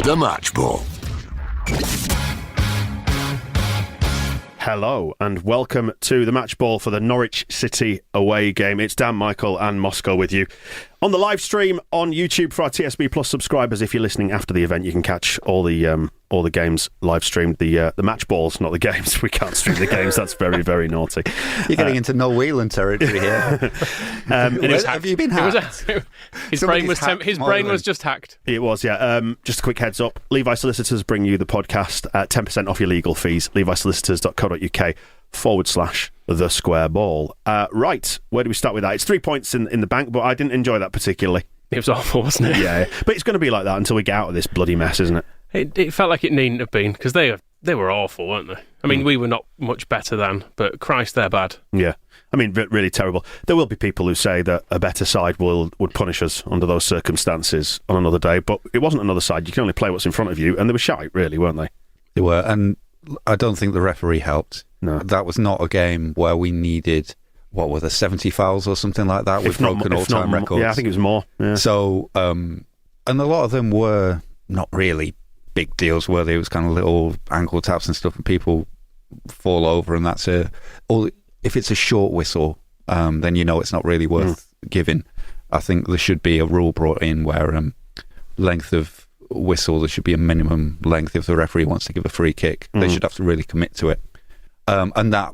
The Match Ball. Hello and welcome to the Match Ball for the Norwich City away game. It's Dan, Michael and Moscow with you. On the live stream on YouTube for our TSB Plus subscribers, if you're listening after the event, you can catch all the games live streamed. The match balls, not the games. We can't stream the games. That's very, very naughty. You're getting into Noel Whelan territory here. Have you been hacked? His brain was just hacked. It was, yeah. Just a quick heads up. Levi Solicitors bring you the podcast at 10% off your legal fees. levisolicitors.co.uk/the square ball. Right, where do we start with that? It's 3 points in the bank, but I didn't enjoy that particularly. It was awful, wasn't it? Yeah, but it's going to be like that until we get out of this bloody mess, isn't it? It felt like it needn't have been, because they were awful, weren't they? I mean, we were not much better than, but Christ, they're bad. Yeah, I mean, really terrible. There will be people who say that a better side would punish us under those circumstances on another day, but it wasn't another side. You can only play what's in front of you, and they were shite, really, weren't they? They were, and I don't think the referee helped. No. That was not a game where we needed, what were there, 70 fouls or something like that? We've broken all-time records. Yeah, I think it was more. Yeah. So, and a lot of them were not really big deals, were they? It was kind of little ankle taps and stuff, and people fall over, and that's if it's a short whistle, then you know it's not really worth giving. I think there should be a rule brought in where length of whistle, there should be a minimum length if the referee wants to give a free kick. They should have to really commit to it. And that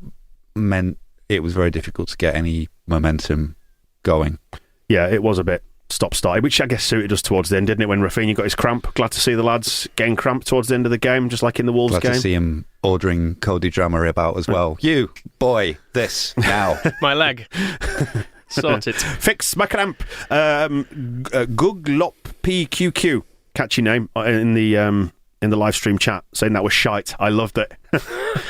meant it was very difficult to get any momentum going. Yeah, it was a bit stop-started, which I guess suited us towards the end, didn't it, when Rafinha got his cramp? Glad to see the lads getting cramp towards the end of the game, just like in the Wolves game. Glad to see him ordering Cody Drama about as well. You, boy, this, now. My leg. Sort it. Fix my cramp. Guglop PQQ, catchy name, in the live stream chat, saying that was shite. I loved it.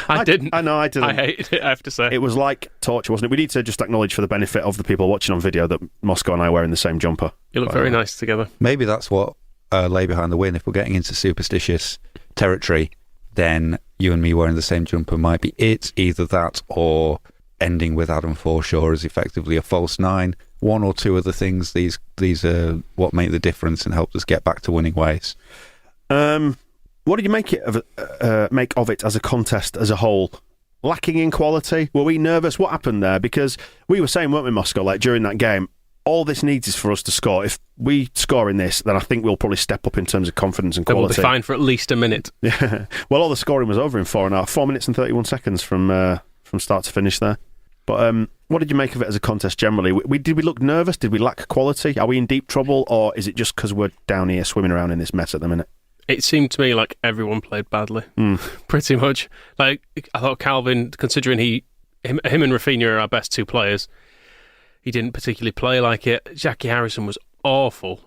I didn't. I know, I didn't. I hated it, I have to say. It was like torture, wasn't it? We need to just acknowledge for the benefit of the people watching on video that Moscow and I are wearing the same jumper. You look very nice together. Maybe that's what lay behind the win. If we're getting into superstitious territory, then you and me wearing the same jumper might be it. Either that or ending with Adam Forshaw as effectively a false nine. One or two of the things, these are what make the difference and help us get back to winning ways. What did you make of it as a contest as a whole? Lacking in quality? Were we nervous? What happened there? Because we were saying, weren't we, Moscow, like during that game, all this needs is for us to score. If we score in this, then I think we'll probably step up in terms of confidence and quality. We'll be fine for at least a minute. Yeah. Well, all the scoring was over in 4 minutes and 31 seconds from start to finish there. But what did you make of it as a contest generally? Did we look nervous? Did we lack quality? Are we in deep trouble? Or is it just because we're down here swimming around in this mess at the minute? It seemed to me like everyone played badly, pretty much. Like, I thought Calvin, considering him and Rafinha are our best two players, he didn't particularly play like it. Jackie Harrison was awful.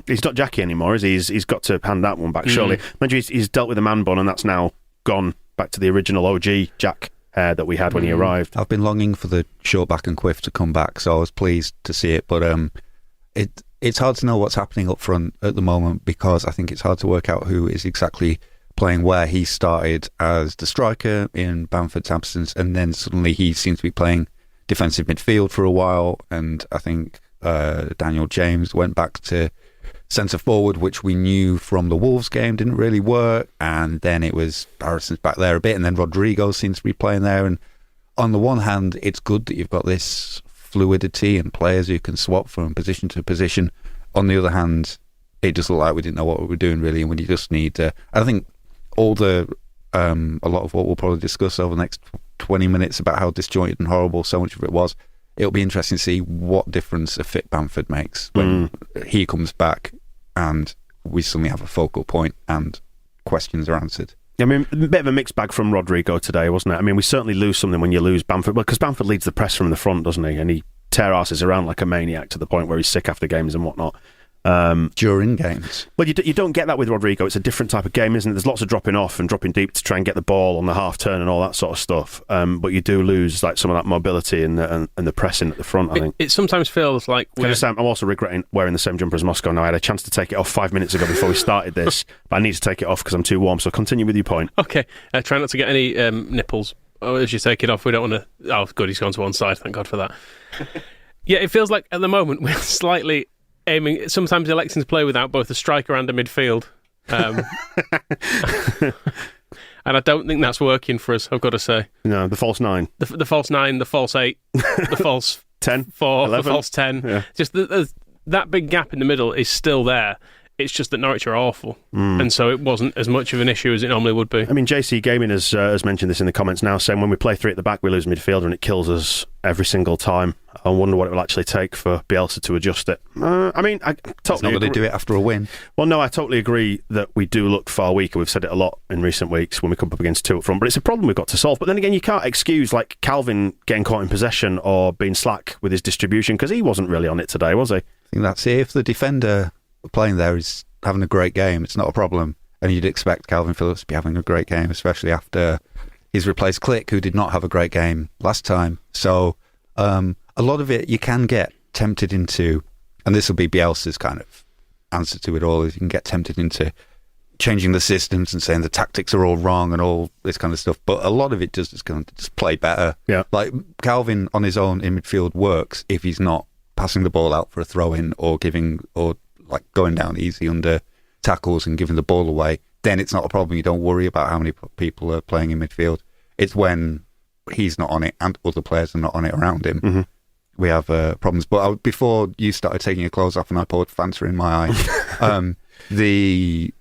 He's not Jackie anymore, is he? He's got to hand that one back, surely. Mind you, he's dealt with a man bun, and that's now gone back to the original OG Jack hair that we had when he arrived. I've been longing for the short back and quiff to come back, so I was pleased to see it, but it's hard to know what's happening up front at the moment, because I think it's hard to work out who is exactly playing where. He started as the striker in Bamford's absence, and then suddenly he seems to be playing defensive midfield for a while, and I think Daniel James went back to centre forward, which we knew from the Wolves game didn't really work, and then it was Harrison's back there a bit, and then Rodrigo seems to be playing there. And on the one hand, it's good that you've got this fluidity and players who can swap from position to position. On the other hand, it just looked like we didn't know what we were doing really, and we just need I think a lot of what we'll probably discuss over the next 20 minutes about how disjointed and horrible so much of it was, it'll be interesting to see what difference a fit Bamford makes when he comes back and we suddenly have a focal point and questions are answered. I mean, a bit of a mixed bag from Rodrigo today, wasn't it? I mean, we certainly lose something when you lose Bamford, because Bamford leads the press from the front, doesn't he? And he tear asses around like a maniac to the point where he's sick after games and whatnot. During games. Well, you don't get that with Rodrigo. It's a different type of game, isn't it? There's lots of dropping off and dropping deep to try and get the ball on the half turn and all that sort of stuff. But you do lose like some of that mobility and the pressing at the front, I think. It sometimes feels like... I'm also regretting wearing the same jumper as Moscow now. I had a chance to take it off 5 minutes ago before we started this, but I need to take it off because I'm too warm. So continue with your point. Okay. Try not to get any nipples. Oh, as you take it off, we don't want to... Oh, good, he's gone to one side. Thank God for that. Yeah, it feels like at the moment we're slightly... aiming, sometimes electing to play without both a striker and a midfield. And I don't think that's working for us, I've got to say. No, the false 9. The false 9, the false 8, the false 10, 4, 11. the false 10. Yeah. Just that big gap in the middle is still there. It's just that Norwich are awful. And so it wasn't as much of an issue as it normally would be. I mean, JC Gaming has mentioned this in the comments now, saying when we play 3 at the back, we lose midfielder and it kills us every single time. I wonder what it will actually take for Bielsa to adjust it. I mean, I It's totally not going to do it after a win. Well, no, I totally agree that we do look far weaker. We've said it a lot in recent weeks when we come up against 2 up front, but it's a problem we've got to solve. But then again, you can't excuse like Calvin getting caught in possession or being slack with his distribution, because he wasn't really on it today, was he? I think that's it. If the defender playing there is having a great game, it's not a problem. And you'd expect Calvin Phillips to be having a great game, especially after he's replaced Click, who did not have a great game last time. So a lot of it you can get tempted into, and this will be Bielsa's kind of answer to it all, is you can get tempted into changing the systems and saying the tactics are all wrong and all this kind of stuff. But a lot of it just is going to just play better. Yeah. Like Calvin on his own in midfield works if he's not passing the ball out for a throw-in or like going down easy under tackles and giving the ball away. Then it's not a problem. You don't worry about how many people are playing in midfield. It's when he's not on it and other players are not on it around him. We have problems. But before you started taking your clothes off and I poured Fanta in my eye,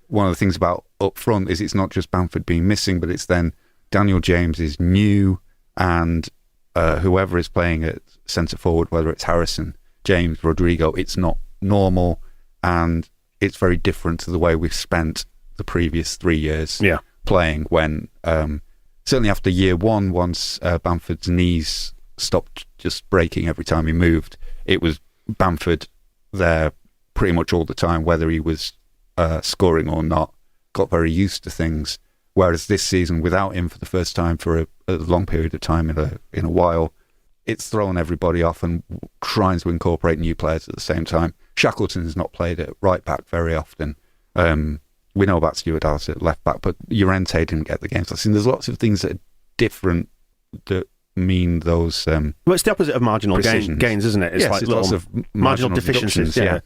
one of the things about up front is it's not just Bamford being missing, but it's then Daniel James is new, and whoever is playing at centre forward, whether it's Harrison, James, Rodrigo, it's not normal, and it's very different to the way we've spent the previous 3 years playing. When certainly after year one, once Bamford's knees stopped just breaking every time he moved, it was Bamford there pretty much all the time, whether he was scoring or not. Got very used to things. Whereas this season, without him for the first time for a long period of time in a while, it's thrown everybody off and trying to incorporate new players at the same time. Shackleton has not played at right back very often. We know about Stuart Dallas at left back, but Llorente didn't get the games. There's lots of things that are different that mean those. Well, it's the opposite of marginal gains, isn't it? It's yes, like it's little lots of marginal deficiencies. Yeah.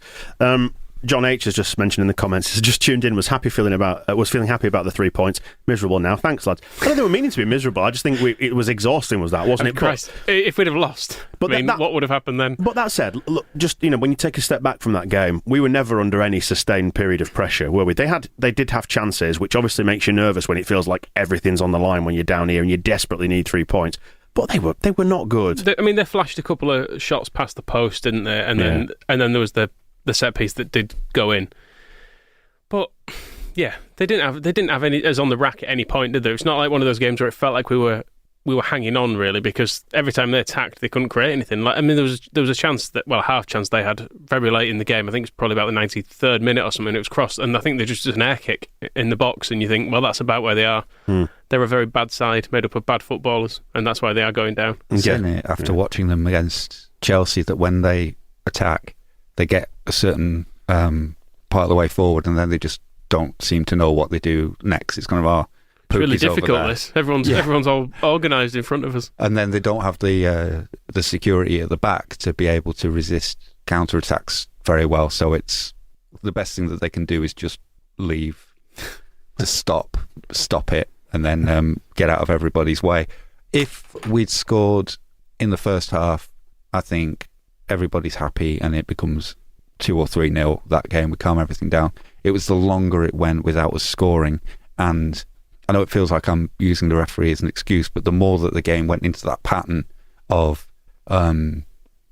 John H has just mentioned in the comments, has just tuned in, was feeling happy about the 3 points. Miserable now. Thanks, lads. I don't think we're meaning to be miserable. I just think it was exhausting, wasn't it? Christ, if we'd have lost, what would have happened then? But that said, look, just when you take a step back from that game, we were never under any sustained period of pressure, were we? They did have chances, which obviously makes you nervous when it feels like everything's on the line when you're down here and you desperately need 3 points. But they were not good. They flashed a couple of shots past the post, didn't they? And then there was the set piece that did go in. But yeah, they didn't have any as on the rack at any point, did they? It's not like one of those games where it felt like we were hanging on really, because every time they attacked they couldn't create anything. There was a chance that, well, half chance they had very late in the game. I think it's probably about the 93rd minute or something. It was crossed, and I think they just did an air kick in the box, and you think, well, that's about where they are. They're a very bad side made up of bad footballers, and that's why they are going down. After watching them against Chelsea, that when they attack, they get a certain part of the way forward, and then they just don't seem to know what they do next. It's kind of it's really difficult. This everyone's all organised in front of us, and then they don't have the security at the back to be able to resist counter attacks very well. So it's the best thing that they can do is just leave, to stop it, and then get out of everybody's way. If we'd scored in the first half, I think everybody's happy and it becomes 2 or 3-0 that game. We calm everything down. It was the longer it went without us scoring, and I know it feels like I'm using the referee as an excuse, but the more that the game went into that pattern of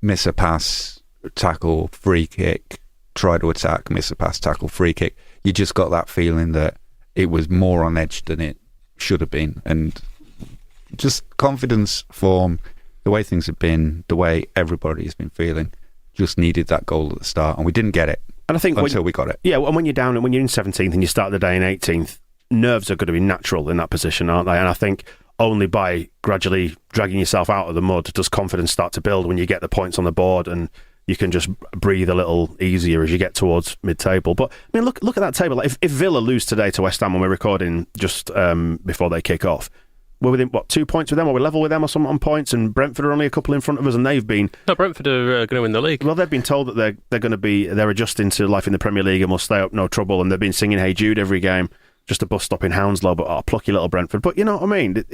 miss a pass, tackle, free kick, try to attack, miss a pass, tackle, free kick, you just got that feeling that it was more on edge than it should have been. And just confidence, form, the way things have been, the way everybody has been feeling, just needed that goal at the start, and we didn't get it. And I think until we got it. Yeah, and when you're down and when you're in 17th and you start the day in 18th, nerves are going to be natural in that position, aren't they? And I think only by gradually dragging yourself out of the mud does confidence start to build when you get the points on the board and you can just breathe a little easier as you get towards mid-table. But I mean, look at that table. Like, if Villa lose today to West Ham when we're recording just before they kick off, we're within, 2 points with them, or we're level with them or something on points, and Brentford are only a couple in front of us, and they've been... No, Brentford are going to win the league. Well, they've been told that they're adjusting to life in the Premier League and will stay up no trouble, and they've been singing Hey Jude every game, just a bus stop in Hounslow, but plucky little Brentford. But you know what I mean?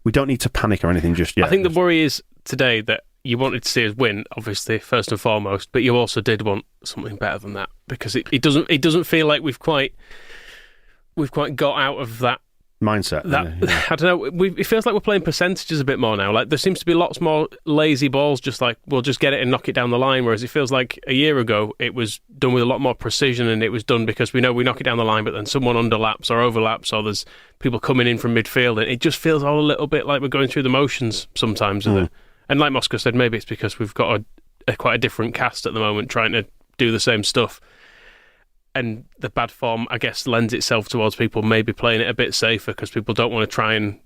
We don't need to panic or anything just yet. I think the worry is today that you wanted to see us win, obviously, first and foremost, but you also did want something better than that, because it doesn't feel like we've quite got out of that mindset. Yeah. I don't know. It feels like we're playing percentages a bit more now. Like there seems to be lots more lazy balls. Just like we'll just get it and knock it down the line. Whereas it feels like a year ago it was done with a lot more precision, and it was done because we know we knock it down the line, but then someone underlaps or overlaps, or there's people coming in from midfield, and it just feels all a little bit like we're going through the motions sometimes. And like Moscow said, maybe it's because we've got quite a different cast at the moment, trying to do the same stuff. And the bad form, I guess, lends itself towards people maybe playing it a bit safer because people don't want to try and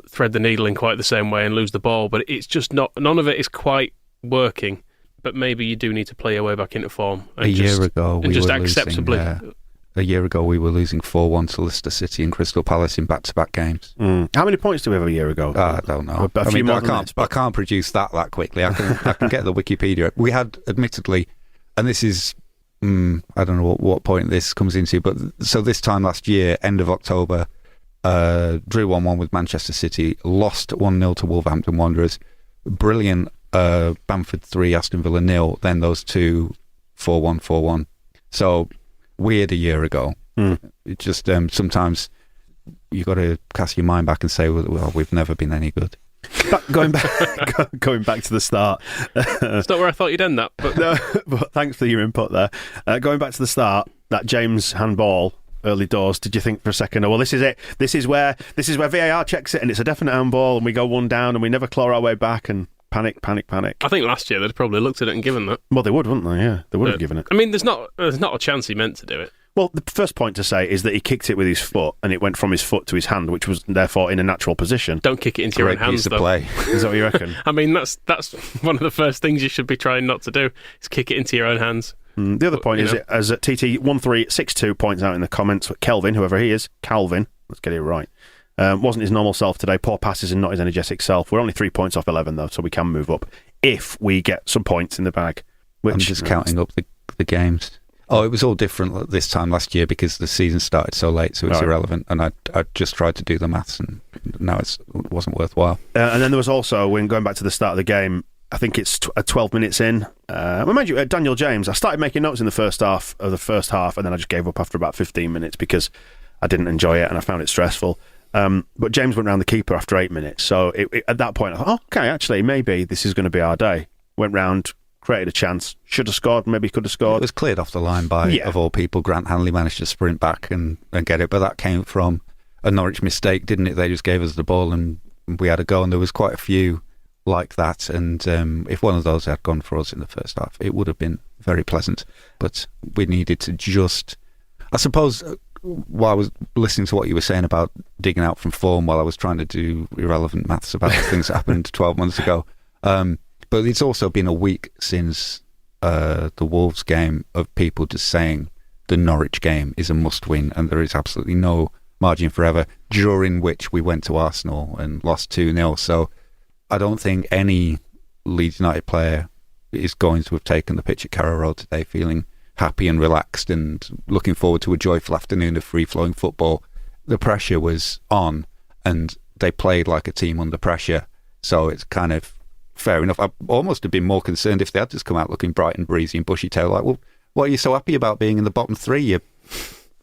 thread the needle in quite the same way and lose the ball. But it's just none of it is quite working. But maybe you do need to play your way back into form. A year ago, we were acceptably. A year ago, we were losing 4-1 to Leicester City and Crystal Palace in back-to-back games. How many points do we have a year ago? I don't know. I can't produce that quickly. I can get the Wikipedia. We had, admittedly, and this is. I don't know what point this comes into, but so this time last year, end of October, drew 1-1 with Manchester City, lost 1-0 to Wolverhampton Wanderers, brilliant Bamford 3, Aston Villa 0, then those two 4-1. So weird a year ago. It just sometimes you got to cast your mind back and say, well, we've never been any good. Going back to the start. It's not where I thought you'd end that, but no. But thanks for your input there. Going back to the start, that James handball early doors. Did you think for a second, oh well, this is it. This is where VAR checks it, and it's a definite handball, and we go one down, and we never claw our way back, and panic. I think last year they'd probably looked at it and given that. Well, they would, wouldn't they? Yeah, they would have given it. I mean, there's not a chance he meant to do it. Well, the first point to say is that he kicked it with his foot, and it went from his foot to his hand, which was therefore in a natural position. Don't kick it into your own hands, though. Play. Is that what you reckon? I mean, that's one of the first things you should be trying not to do, is kick it into your own hands. The other point is, as TT1362 points out in the comments, Kelvin, whoever he is, Calvin, let's get it right, wasn't his normal self today. Poor passes and not his energetic self. We're only 3 points off 11, though, so we can move up if we get some points in the bag. I'm just counting up the games. Oh, it was all different this time last year because the season started so late, so it's irrelevant. And I just tried to do the maths, and now it wasn't worthwhile. And then there was also, when going back to the start of the game, I think it's 12 minutes in. Mind you, Daniel James, I started making notes in the first half, and then I just gave up after about 15 minutes because I didn't enjoy it and I found it stressful. But James went round the keeper after 8 minutes. So at that point, I thought, okay, actually, maybe this is going to be our day. Went round, created a chance, should have scored, maybe could have scored. It was cleared off the line by, of all people, Grant Hanley managed to sprint back and get it, but that came from a Norwich mistake, didn't it? They just gave us the ball and we had a go, and there was quite a few like that, and if one of those had gone for us in the first half, it would have been very pleasant, but we needed to just, I suppose, while I was listening to what you were saying about digging out from form while I was trying to do irrelevant maths about things that happened 12 months ago, but it's also been a week since the Wolves game of people just saying the Norwich game is a must-win and there is absolutely no margin for error, during which we went to Arsenal and lost 2-0. So I don't think any Leeds United player is going to have taken the pitch at Carrow Road today feeling happy and relaxed and looking forward to a joyful afternoon of free-flowing football. The pressure was on and they played like a team under pressure. So it's kind of fair enough. I almost have been more concerned if they had just come out looking bright and breezy and bushy-tailed, like, well, what are you so happy about being in the bottom three, you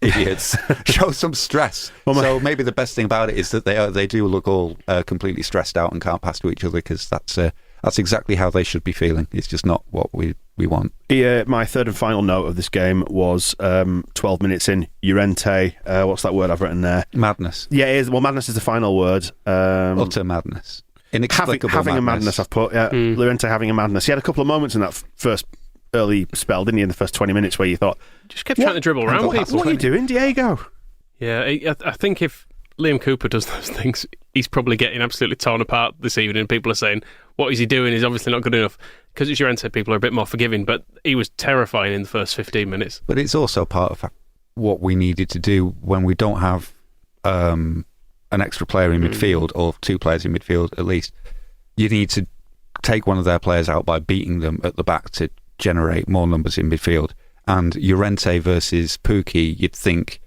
idiots? Show some stress. So maybe the best thing about it is that they do look all completely stressed out and can't pass to each other, because that's exactly how they should be feeling. It's just not what we want. Yeah, my third and final note of this game was 12 minutes in, Llorente, what's that word I've written there? Madness. Yeah, it is. Well, madness is the final word. Utter madness. Inexplicable having a madness, I've put. Yeah, Llorente having a madness. He had a couple of moments in that first early spell, didn't he, in the first 20 minutes where you thought... Just kept trying to dribble around people. What are you doing, Diego? Yeah, I think if Liam Cooper does those things, he's probably getting absolutely torn apart this evening. People are saying, what is he doing? He's obviously not good enough. Because it's Llorente, people are a bit more forgiving, but he was terrifying in the first 15 minutes. But it's also part of what we needed to do when we don't have a an extra player in midfield, or 2 players in midfield at least, you need to take one of their players out by beating them at the back to generate more numbers in midfield. And Llorente versus Pukki, you'd think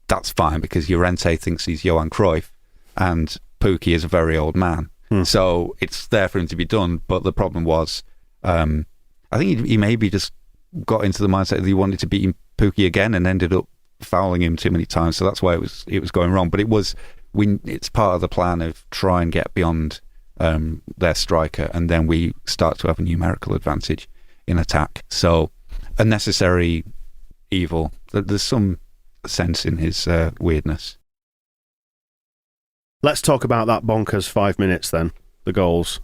that's fine because Llorente thinks he's Johan Cruyff and Pukki is a very old man. So it's there for him to be done. But the problem was, I think he maybe just got into the mindset that he wanted to beat Pukki again and ended up fouling him too many times. So that's why it was going wrong. But it's part of the plan of try and get beyond their striker, and then we start to have a numerical advantage in attack. So a necessary evil. There's some sense in his weirdness. Let's talk about that bonkers 5 minutes then. The goals.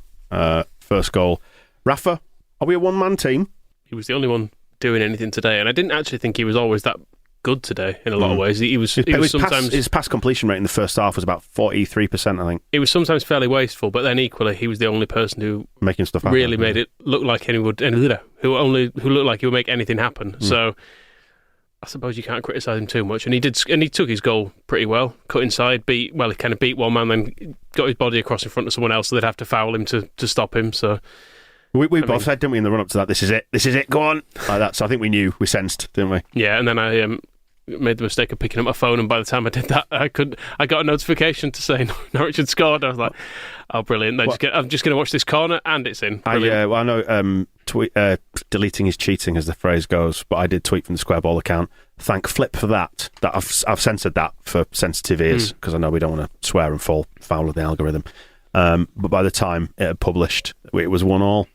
First goal. Rafa, are we a one-man team? He was the only one doing anything today, and I didn't actually think he was always that good today in a lot of ways. He was sometimes... His pass completion rate in the first half was about 43%, I think. It was sometimes fairly wasteful, but then equally he was the only person who making stuff happen, really made it look like who looked like he would make anything happen. So I suppose you can't criticise him too much. And he took his goal pretty well. Cut inside, he kind of beat one man, then got his body across in front of someone else, so they'd have to foul him to stop him. So we both said, didn't we, in the run-up to that, this is it, go on, like that. So I think we sensed, didn't we? Yeah, and then I made the mistake of picking up my phone, and by the time I did that, I got a notification to say Norwich had scored. I was like, oh, brilliant. I'm just going to watch this corner, and it's in. I know deleting is cheating, as the phrase goes, but I did tweet from the Square Ball account. Thank Flip for that I've censored that for sensitive ears, because I know we don't want to swear and fall foul of the algorithm. But by the time it had published, it was 1-1,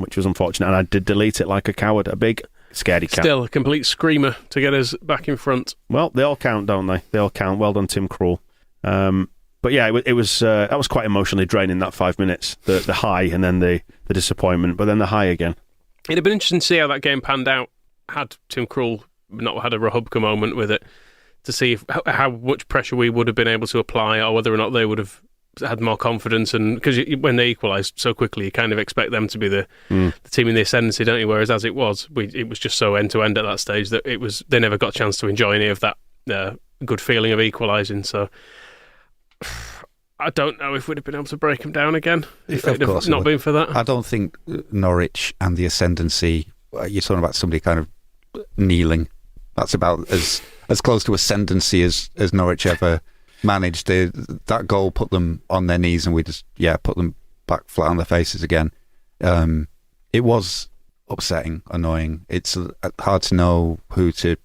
which was unfortunate, and I did delete it like a coward, a big scaredy cat. Still a complete screamer to get us back in front. Well, they all count, don't they? They all count. Well done, Tim Krul. But yeah, it was that was quite emotionally draining, that 5 minutes. The high, and then the disappointment, but then the high again. It'd have been interesting to see how that game panned out had Tim Krul not had a Rahubka moment with it, to see how much pressure we would have been able to apply, or whether or not they would have had more confidence. And because when they equalised so quickly, you kind of expect them to be the team in the ascendancy, don't you? Whereas as it was just so end to end at that stage that they never got a chance to enjoy any of that good feeling of equalising. So I don't know if we'd have been able to break them down again if it had not been for that. I don't think Norwich and the ascendancy, you're talking about somebody kind of kneeling. That's about as close to ascendancy as Norwich ever managed. That goal put them on their knees, and we just put them back flat on their faces again. It was upsetting, annoying. It's hard to know who to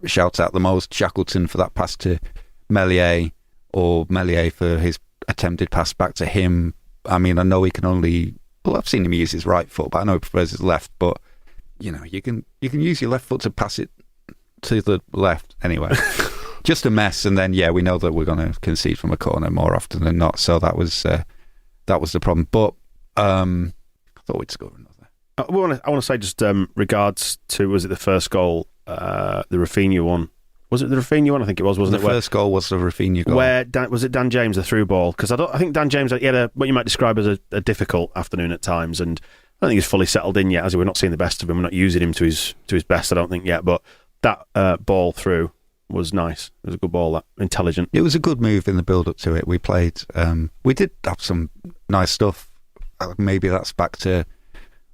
shout at the most. Shackleton for that pass to Meslier, or Meslier for his attempted pass back to him. I mean, I know he can only... Well, I've seen him use his right foot, but I know he prefers his left. But you can use your left foot to pass it to the left anyway. Just a mess. And then we know that we're going to concede from a corner more often than not. So that was the problem. But I thought we'd score another. I want to say just regards to, was it the first goal, the Rafinha one? Was it the Rafinha one? I think it was, wasn't it? The first goal was the Rafinha goal. Where was it Dan James, the through ball? Because I think Dan James, he had what you might describe as a difficult afternoon at times, and I don't think he's fully settled in yet, as we're not seeing the best of him. We're not using him to his best, I don't think, yet. But that ball through was nice. It was a good ball, that intelligent. It was a good move in the build-up to it. We played... we did have some nice stuff. Maybe that's back to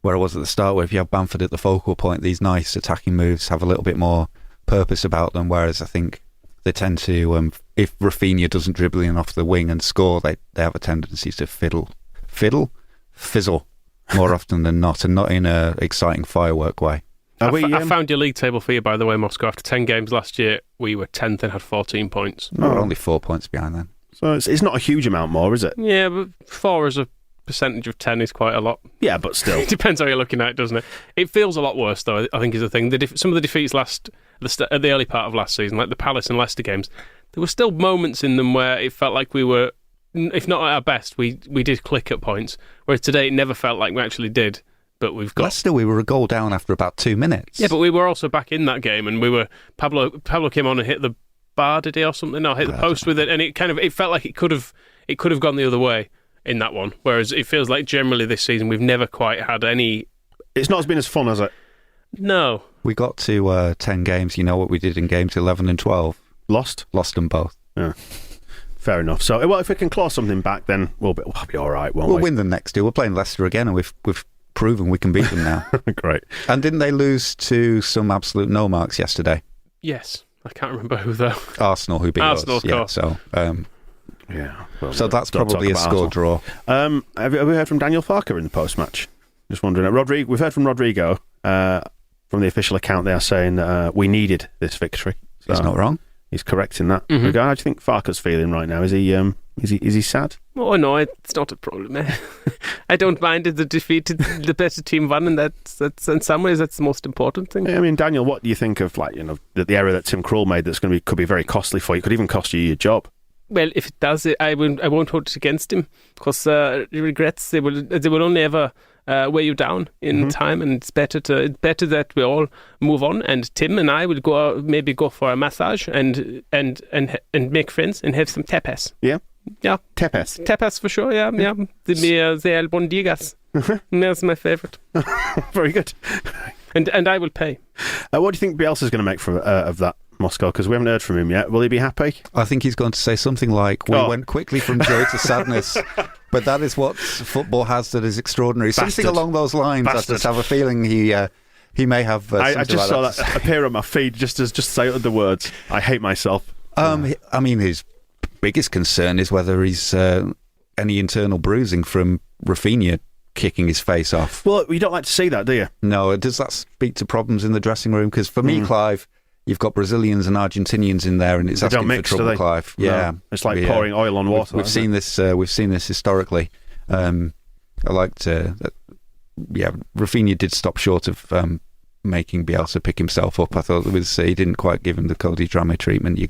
where I was at the start, where if you have Bamford at the focal point, these nice attacking moves have a little bit more purpose about them, whereas I think they tend to... if Rafinha doesn't dribble in off the wing and score, they have a tendency to fizzle more often than not, and not in a exciting firework way. I found your league table for you, by the way, Moscow. After 10 games last year, we were 10th and had 14 points. We're only 4 points behind then. So it's not a huge amount more, is it? Yeah, but 4 as a percentage of 10 is quite a lot. Yeah, but still. It depends how you're looking at it, doesn't it? It feels a lot worse, though, I think is the thing. Some of the defeats at the early part of last season, like the Palace and Leicester games, there were still moments in them where it felt like we were, if not at our best, we did click at points. Whereas today, it never felt like we actually did. But we've got Leicester, we were a goal down after about 2 minutes. Yeah, but we were also back in that game, and we were Pablo came on and hit the bar, did he, or something? No, hit the post with it, and it felt like it could have gone the other way in that one. Whereas it feels like generally this season we've never quite had any. It's not been as fun, has it? No. We got to 10 games. You know what we did in games 11 and 12? Lost them both. Yeah. fair enough. So, well, if we can claw something back, then we'll be all right, won't we? We'll win them next year. We're playing Leicester again, and we've proven we can beat them now. Great. And didn't they lose to some absolute no marks yesterday? Yes. I can't remember who though. Arsenal, who beat Arsenal, us. of course. So, yeah. Well, so that's don't probably a talk score about draw. Have we heard from Daniel Farker in the post-match? Just wondering. We've heard from Rodrigo from the official account. They are saying that we needed this victory. So He's not wrong. He's correct in that regard. How do you think Farker's feeling right now? Is he sad? Oh no, it's not a problem. I don't mind if the defeated, the better team won, and that's in some ways that's the most important thing. I mean, Daniel, what do you think of the error that Tim Krul made? That's could be very costly for you. Could even cost you your job. Well, if it does, I won't hold it against him, because regrets they will only ever weigh you down in time, and it's better that we all move on. And Tim and I will go for a massage and make friends and have some tapas. Yeah. Yeah, tapas for sure. Yeah. The albondigas. That's my favourite. Very good. And I will pay. What do you think Bielsa's going to make of that, Moscow? Because we haven't heard from him yet. Will he be happy? I think he's going to say something like, "We went quickly from joy to sadness." But that is what football has that is extraordinary. Bastard. Something along those lines. I just have a feeling he may have. I just saw like that appear on my feed just say the words. I hate myself. I mean, his biggest concern is whether he's any internal bruising from Rafinha kicking his face off. Well, you don't like to see that, do you? No. Does that speak to problems in the dressing room? Because for me, Clive, you've got Brazilians and Argentinians in there, and it's asking for trouble, Clive. Yeah, no. It's like pouring oil on water. We've seen this. We've seen this historically. I liked. Rafinha did stop short of making Bielsa pick himself up. I thought he didn't quite give him the Cody Drame treatment.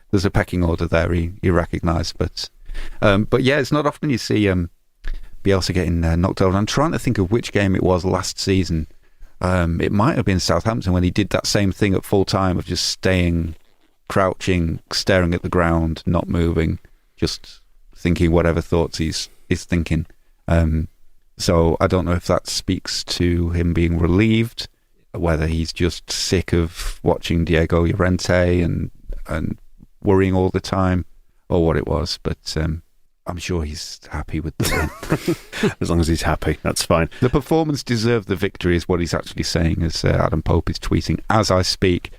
There's a pecking order there. He recognised, but yeah, it's not often you see Bielsa getting knocked over. I'm trying to think of which game it was last season. It might have been Southampton when he did that same thing at full time of just staying crouching, staring at the ground, not moving, just thinking whatever thoughts he's thinking. So I don't know if that speaks to him being relieved, whether he's just sick of watching Diego Llorente and worrying all the time, or what it was. But I'm sure he's happy with the win. As long as he's happy, that's fine. The performance deserved the victory is what he's actually saying, as Adam Pope is tweeting as I speak.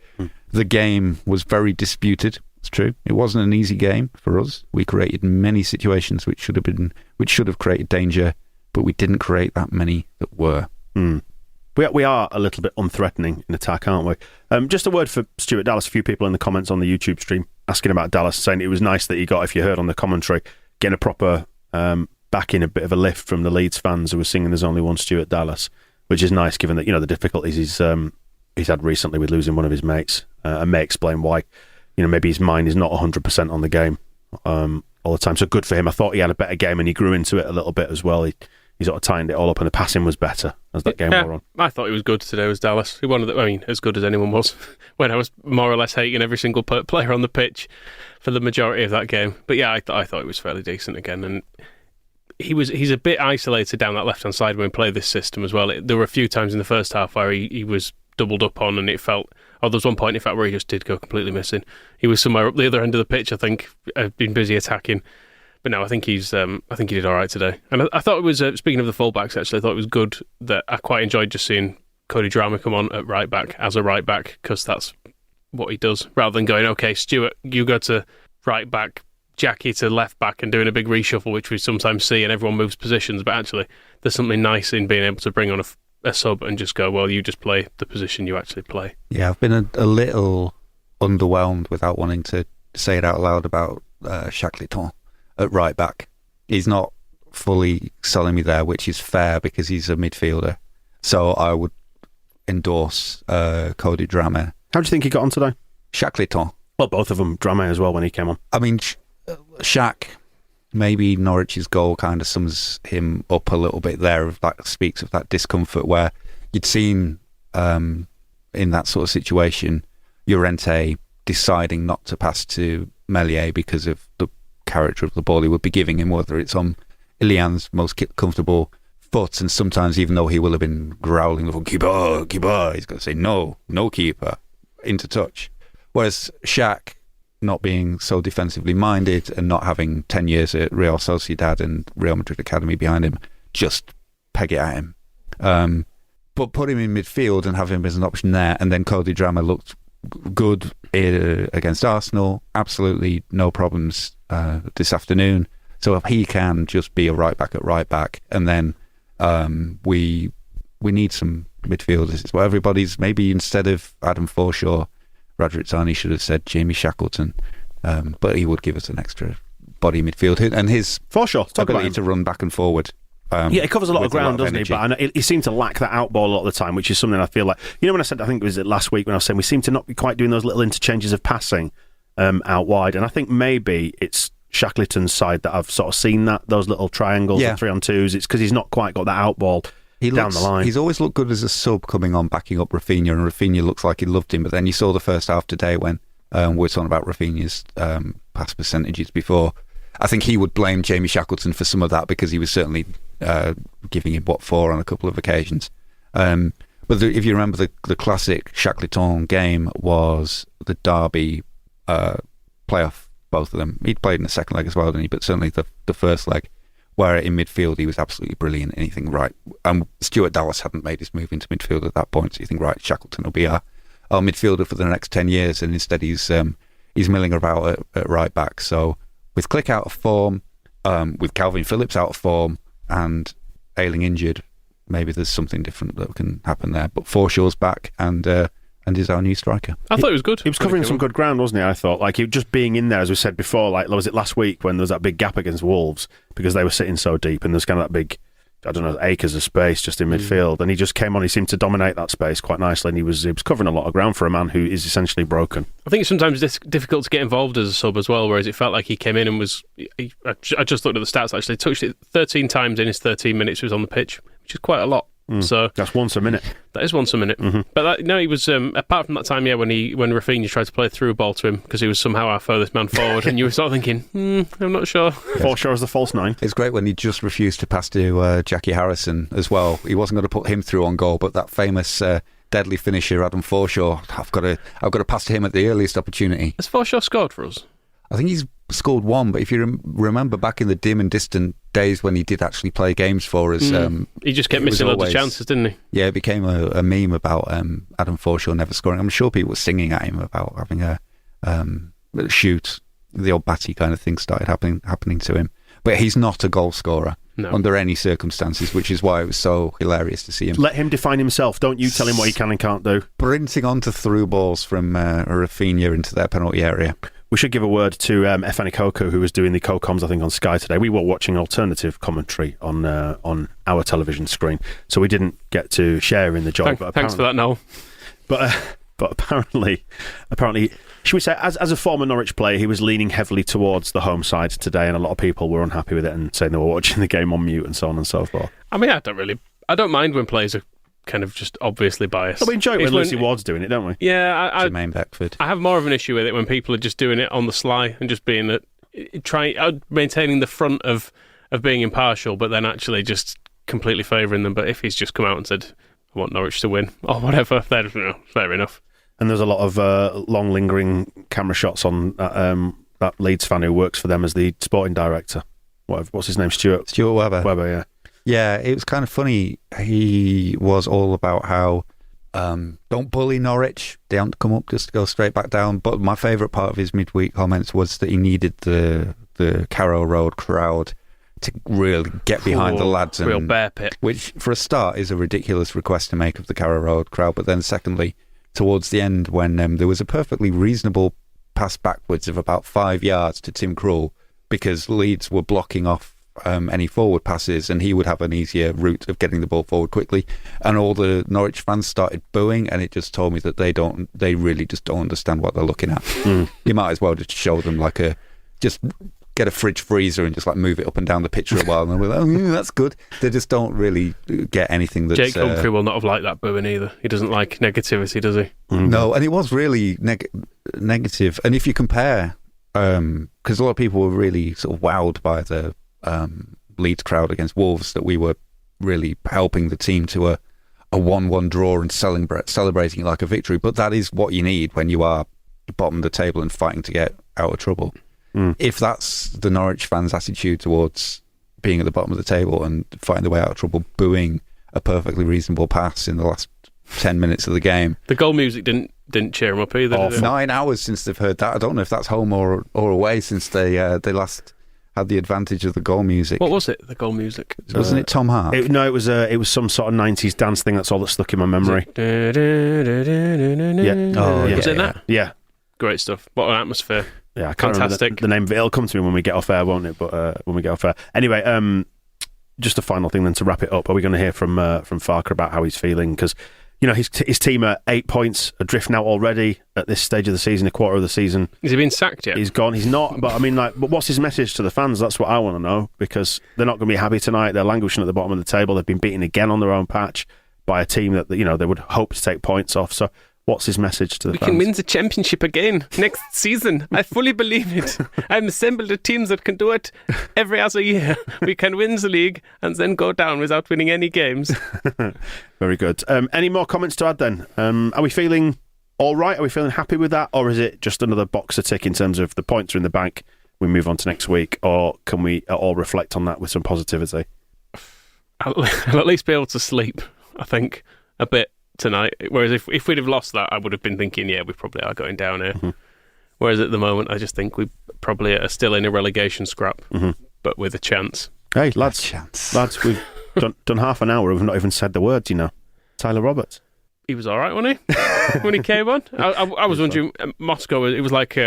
The game was very disputed. It's true. It wasn't an easy game for us. We created many situations which should have created danger, but we didn't create that many that were. We are a little bit unthreatening in attack, aren't we? Just a word for Stuart Dallas. A few people in the comments on the YouTube stream asking about Dallas, saying it was nice that he got, if you heard on the commentary, getting a proper back in a bit of a lift from the Leeds fans who were singing "There's Only One Stuart Dallas," which is nice given that the difficulties he's had recently with losing one of his mates, and may explain why. Maybe his mind is not 100% on the game all the time. So good for him. I thought he had a better game and he grew into it a little bit as well. He sort of tightened it all up, and the passing was better as that game wore on. I thought he was good today, was Dallas. As good as anyone was when I was more or less hating every single player on the pitch for the majority of that game. But yeah, I thought he was fairly decent again, and he's a bit isolated down that left-hand side when we play this system as well. There were a few times in the first half where he was doubled up on, and it felt... there was one point, in fact, where he just did go completely missing. He was somewhere up the other end of the pitch, I think, been busy attacking. But no, I think he did all right today. And I thought it was, speaking of the fullbacks, actually, I thought it was good that I quite enjoyed just seeing Cody Drama come on at right back as a right back, because that's what he does, rather than going, okay, Stuart, you go to right back, Jackie to left back, and doing a big reshuffle, which we sometimes see, and everyone moves positions. But actually, there's something nice in being able to bring on a sub and just go, well, you just play the position you actually play. Yeah, I've been a little underwhelmed, without wanting to say it out loud, about Shackleton at right back. He's not fully selling me there, which is fair because he's a midfielder. So I would endorse Cody Drama. How do you think he got on today? Shackleton. Well, both of them. Drama as well when he came on. I mean, Shaq, maybe Norwich's goal kind of sums him up a little bit there. That speaks of that discomfort where you'd seen in that sort of situation Llorente deciding not to pass to Meslier because of the character of the ball he would be giving him, whether it's on Ilian's most comfortable foot, and sometimes even though he will have been growling, keeper, he's got to say no keeper, into touch. Whereas Shaq not being so defensively minded and not having 10 years at Real Sociedad and Real Madrid Academy behind him, just peg it at him. But put him in midfield and have him as an option there, and then Cody Drameh looked good against Arsenal. Absolutely no problems this afternoon. So if he can just be a right back at right back, and then we need some midfielders. Well, everybody's maybe instead of Adam Forshaw, Radrizzani should have said Jamie Shackleton, but he would give us an extra body midfield, and his Forshaw, ability to run back and forward. He covers a lot of ground, doesn't he? But he seemed to lack that out ball a lot of the time, which is something I feel like, when I said, I think it was last week when I was saying we seem to not be quite doing those little interchanges of passing out wide, and I think maybe it's Shackleton's side that I've sort of seen those little triangles, and 3-on-2s. It's because he's not quite got that out ball down the line. He's always looked good as a sub coming on, backing up Rafinha, and Rafinha looks like he loved him. But then you saw the first half today when we were talking about Rafinha's pass percentages before. I think he would blame Jamie Shackleton for some of that because he was certainly giving him 4 on a couple of occasions. But if you remember, the classic Shackleton game was the Derby playoff, both of them. He'd played in the second leg as well, didn't he? But certainly the first leg, where in midfield he was absolutely brilliant. Anything right. Stuart Dallas hadn't made his move into midfield at that point, so you think, right, Shackleton will be our midfielder for the next 10 years, and instead he's milling about at right back. So with Click out of form, with Calvin Phillips out of form, and Ayling injured, maybe there's something different that can happen there. But Forshaw's back and is our new striker. I thought he was good. He was covering some good ground, wasn't he? I thought, like, he just being in there, as we said before, like, was it last week when there was that big gap against Wolves because they were sitting so deep, and there's kind of that big, I don't know, acres of space just in midfield, and he just came on. He seemed to dominate that space quite nicely, and he was covering a lot of ground for a man who is essentially broken. I think it's sometimes difficult to get involved as a sub as well, whereas it felt like he came in and I just looked at the stats actually, touched it 13 times in his 13 minutes he was on the pitch, which is quite a lot. So that's once a minute. That is once a minute. But he was apart from that time, when Rafinha tried to play through a ball to him because he was somehow our furthest man forward, and you were sort of thinking, I'm not sure. Forshaw is the false 9. It's great when he just refused to pass to Jackie Harrison as well. He wasn't going to put him through on goal, but that famous deadly finisher, Adam Forshaw, I've got to pass to him at the earliest opportunity. Has Forshaw scored for us? I think he's scored 1, but if you remember back in the dim and distant days when he did actually play games for us, he just kept missing loads of chances, didn't he? Yeah, it became a meme about Adam Forshaw never scoring. I'm sure people were singing at him about having a shoot, the old batty kind of thing started happening to him. But he's not a goal scorer under any circumstances, which is why it was so hilarious to see him. Let him define himself. Don't you tell him what he can and can't do. Sprinting onto through balls from Rafinha into their penalty area. We should give a word to Efani Koko, who was doing the co-coms, I think, on Sky today. We were watching alternative commentary on our television screen, so we didn't get to share in the job. Thanks for that, Noel. But apparently, should we say, as a former Norwich player, he was leaning heavily towards the home side today, and a lot of people were unhappy with it and saying they were watching the game on mute and so on and so forth. I mean, I don't mind when players are kind of just obviously biased. We enjoy it when Lucy Ward's doing it, don't we? Yeah, Jermaine Beckford. I have more of an issue with it when people are just doing it on the sly and just being maintaining the front of being impartial, but then actually just completely favouring them. But if he's just come out and said, "I want Norwich to win" or whatever, fair enough. And there's a lot of long lingering camera shots on that Leeds fan who works for them as the sporting director. What's his name? Stuart Webber. Yeah. Yeah, it was kind of funny. He was all about how don't bully Norwich. They don't come up, just go straight back down. But my favourite part of his midweek comments was that he needed the Carrow Road crowd to really get behind the lads. Real bear pit. Which, for a start, is a ridiculous request to make of the Carrow Road crowd. But then secondly, towards the end, when there was a perfectly reasonable pass backwards of about 5 yards to Tim Krul, because Leeds were blocking off any forward passes, and he would have an easier route of getting the ball forward quickly, and all the Norwich fans started booing, and it just told me that they really just don't understand what they're looking at. You might as well just show them just get a fridge freezer and just move it up and down the pitch for a while, and we're like, oh yeah, that's good. They just don't really get anything that's... Jake Humphrey will not have liked that booing either. He doesn't like negativity, does he? No, and it was really negative. And if you compare, because a lot of people were really sort of wowed by the Leeds crowd against Wolves, that we were really helping the team to a 1-1 draw and celebrating like a victory. But that is what you need when you are bottom of the table and fighting to get out of trouble. If that's the Norwich fans' attitude towards being at the bottom of the table and fighting their way out of trouble, booing a perfectly reasonable pass in the last 10 minutes of the game. The goal music didn't cheer them up either. Did it? 9 hours since they've heard that. I don't know if that's home or away since they last had the advantage of the goal music. What was it? The goal music? Wasn't it Tom Hart? It was some sort of 90s dance thing. That's all that stuck in my memory. Yeah. Oh, Was it that? Yeah. Great stuff. What an atmosphere. Yeah, I can't Fantastic. remember the name of it. It'll come to me when we get off air, won't it? But when we get off air. Anyway, just a final thing then to wrap it up. Are we going to hear from Farker about how he's feeling? Because, his team are 8 points adrift now already at this stage of the season, a quarter of the season. Has he been sacked yet? He's gone. He's not. But but what's his message to the fans? That's what I want to know, because they're not going to be happy tonight. They're languishing at the bottom of the table. They've been beaten again on their own patch by a team that, they would hope to take points off. So what's his message to the fans? We can win the championship again next season. I fully believe it. I've assembled a team that can do it every other year. We can win the league and then go down without winning any games. Very good. Any more comments to add then? Are we feeling all right? Are we feeling happy with that? Or is it just another box to tick in terms of the points are in the bank, we move on to next week? Or can we all reflect on that with some positivity? I'll at least be able to sleep, I think, a bit tonight. Whereas if we'd have lost that, I would have been thinking, yeah, we probably are going down here. Mm-hmm. Whereas at the moment, I just think we probably are still in a relegation scrap, but with a chance. Hey, lads, we've done half an hour. We've not even said the words, Tyler Roberts. He was all right, wasn't he? When he came on, I was wondering. Moscow, it was like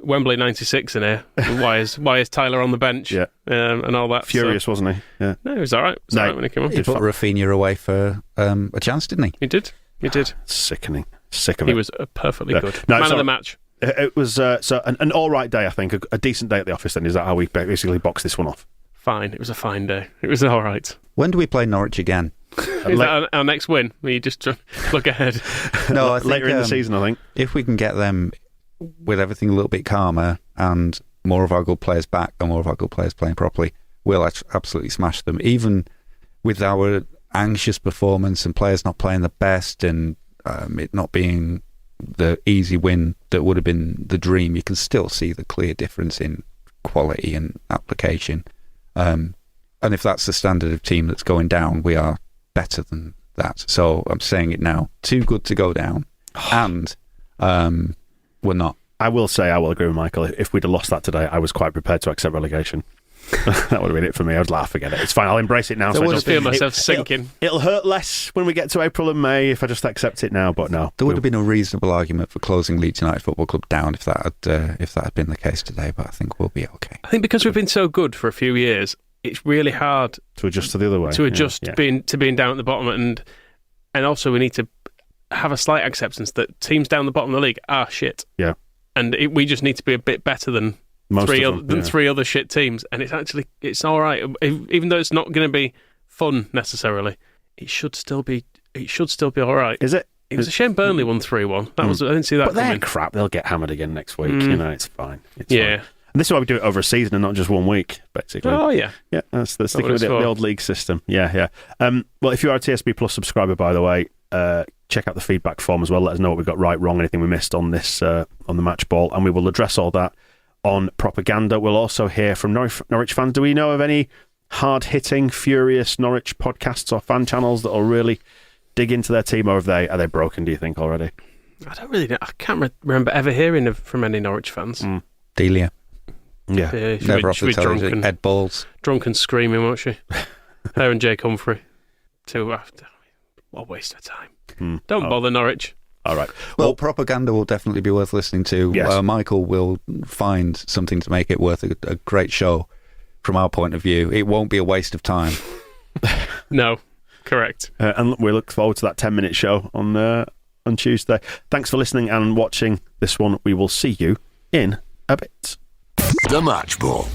Wembley '96 in here. Why is Tyler on the bench? Yeah, and all that. Furious, wasn't he? Yeah. No, he was all right. He was all right when he came on. He put Rafinha away for a chance, didn't he? He did. Sickening. Sick of it. He was perfectly good. No, Man of the match. It was an all right day, I think. A decent day at the office. Then is that how we basically box this one off? Fine. It was a fine day. It was all right. When do we play Norwich again? Is that our next win? You just look ahead. No, I think, later in the season, I think. If we can get them with everything a little bit calmer and more of our good players back and more of our good players playing properly, we'll absolutely smash them. Even with our anxious performance and players not playing the best and it not being the easy win that would have been the dream, you can still see the clear difference in quality and application. And if that's the standard of team that's going down, we are better than that. So I'm saying it now. Too good to go down. And we're not. I will say, I will agree with Michael. If we'd have lost that today, I was quite prepared to accept relegation. That would have been it for me. I would laugh, forget it. It's fine. I'll embrace it now. I just feel myself sinking. It'll hurt less when we get to April and May if I just accept it now, but no. There would have been a reasonable argument for closing Leeds United Football Club down if that had been the case today, but I think we'll be okay. I think because we've been so good for a few years, it's really hard to adjust to the other way. To adjust being down at the bottom, and also we need to have a slight acceptance that teams down the bottom of the league are shit. Yeah. And we just need to be a bit better than three other shit teams, and it's all right. Even though it's not going to be fun necessarily, it should still be all right. Is it? It was a shame Burnley won 3-1. I didn't see that. But they're crap. They'll get hammered again next week. It's fine. It's fine. And this is why we do it over a season and not just 1 week, basically. Oh, yeah. Yeah, that's sticking with the old league system. Yeah. Well, if you are a TSB Plus subscriber, by the way, check out the feedback form as well. Let us know what we got right, wrong, anything we missed on this on the match ball, and we will address all that on Propaganda. We'll also hear from Norwich fans. Do we know of any hard-hitting, furious Norwich podcasts or fan channels that will really dig into their team, or are they broken, do you think, already? I don't really know. I can't remember ever hearing from any Norwich fans. Delia. Yeah. Never off the television. Ed Balls. Drunk and screaming, won't she? Her and Jake Humphrey. What a waste of time. Don't bother Norwich. All right. Well, Propaganda will definitely be worth listening to. Yes. Michael will find something to make it worth a great show from our point of view. It won't be a waste of time. No, correct. And we look forward to that 10-minute show on Tuesday. Thanks for listening and watching this one. We will see you in a bit. The Match Ball.